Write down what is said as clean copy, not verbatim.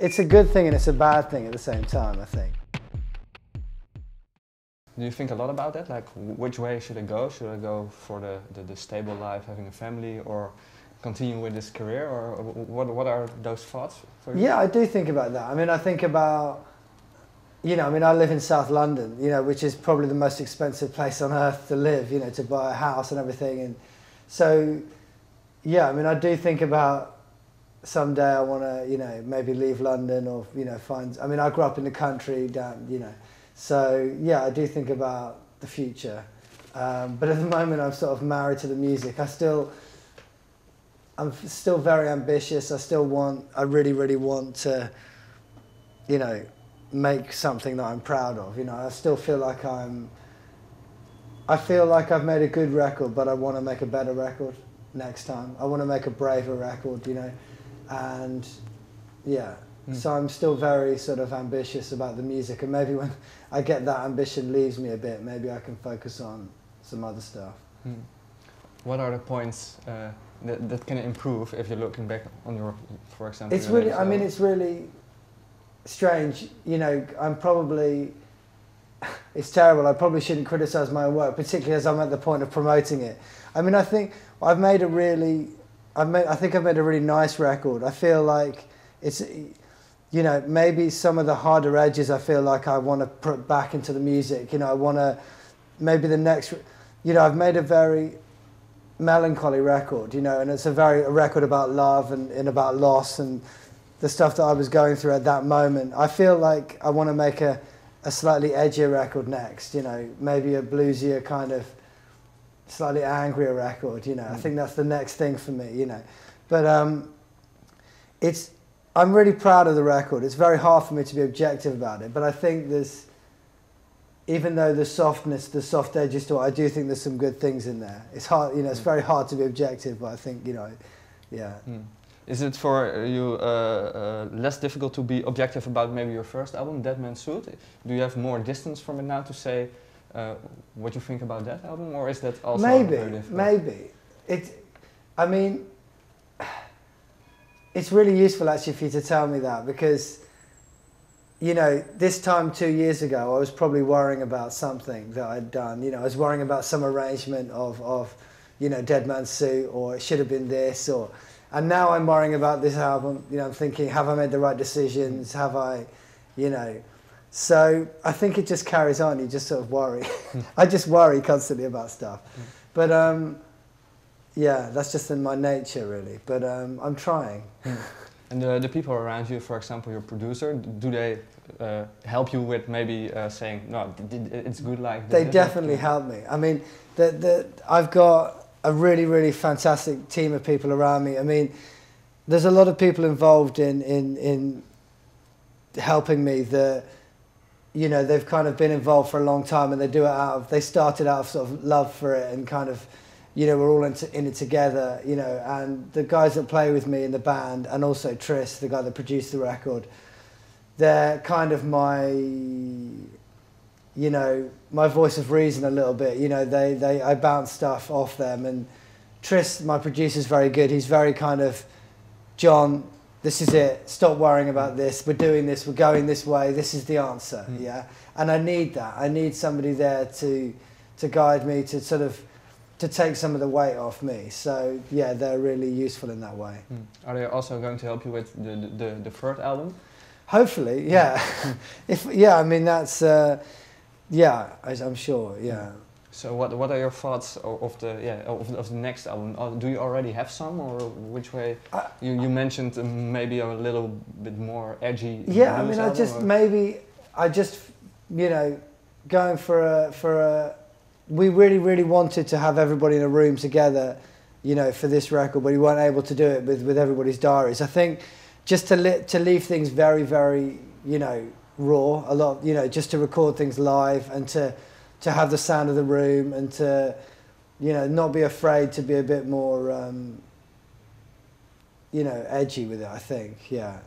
It's a good thing and it's a bad thing at the same time, I think. Do you think a lot about that? Like, which way should I go? Should I go for the stable life, having a family, or continue with this career? Or what are those thoughts for you? Yeah, I do think about that. I mean, I think about, you know, I mean, I live in South London, you know, which is probably the most expensive place on earth to live, you know, to buy a house and everything. And so, yeah, I mean, I do think about someday I want to, you know, maybe leave London or, you know, find, I mean, I grew up in the country down, you know, so yeah, I do think about the future. But at the moment I'm sort of married to the music. I'm still very ambitious. I really, really want to, you know, make something that I'm proud of. You know, I still feel like I've made a good record, but I want to make a better record next time. I want to make a braver record, you know, and yeah. So I'm still very sort of ambitious about the music, and maybe when I get that ambition leaves me a bit, maybe I can focus on some other stuff. What are the points that can improve if you're looking back on your, for example? It's really, I mean, it's really strange. You know, it's terrible. I probably shouldn't criticize my own work, particularly as I'm at the point of promoting it. I mean, I think I've made a really nice record. I feel like it's, you know, maybe some of the harder edges I feel like I want to put back into the music. You know, I want to, maybe the next, you know, I've made a very melancholy record, you know, and it's a record about love and about loss and the stuff that I was going through at that moment. I feel like I want to make a slightly edgier record next, you know, maybe a bluesier kind of slightly angrier record, you know. I think that's the next thing for me, you know. But I'm really proud of the record. It's very hard for me to be objective about it, but I think even though the softness, the soft edges to it, I do think there's some good things in there. It's hard, you know, it's very hard to be objective, but I think, you know, yeah. Is it for you less difficult to be objective about maybe your first album, Dead Man's Suit? Do you have more distance from it now to say what you think about that album, or is that also very difficult? Maybe. I mean, it's really useful actually for you to tell me that, because, you know, this time 2 years ago I was probably worrying about something that I'd done. You know, I was worrying about some arrangement of you know, Dead Man's Suit, or it should have been this, and now I'm worrying about this album. You know, I'm thinking, have I made the right decisions? Have I, you know? So I think it just carries on. You just sort of worry. I just worry constantly about stuff. But yeah, that's just in my nature, really. But I'm trying. And the people around you, for example, your producer, do they help you with maybe saying, no, it's good like this? They definitely help me. I mean, I've got a really, really fantastic team of people around me. I mean, there's a lot of people involved in helping me that, you know, they've kind of been involved for a long time, and they started out of sort of love for it, and kind of, you know, we're all in it together, you know. And the guys that play with me in the band, and also Tris, the guy that produced the record, they're kind of my, you know, my voice of reason a little bit. You know, I bounce stuff off them, and Tris, my producer's very good. He's very kind of, John, this is it, stop worrying about this, we're doing this, we're going this way, this is the answer, yeah? And I need that. I need somebody there to guide me, to sort of, to take some of the weight off me. So yeah, they're really useful in that way. Are they also going to help you with the third album? Hopefully, yeah. I mean, that's, yeah, I'm sure, yeah. So what are your thoughts of the next album? Do you already have some, or which way? You mentioned maybe a little bit more edgy. Yeah, I mean, I just you know, going for a. We really wanted to have everybody in a room together, you know, for this record, but we weren't able to do it with everybody's diaries. I think just to leave things very, very, you know, raw, a lot, you know, just to record things live, and to have the sound of the room, and to, you know, not be afraid to be a bit more, you know, edgy with it, I think, yeah.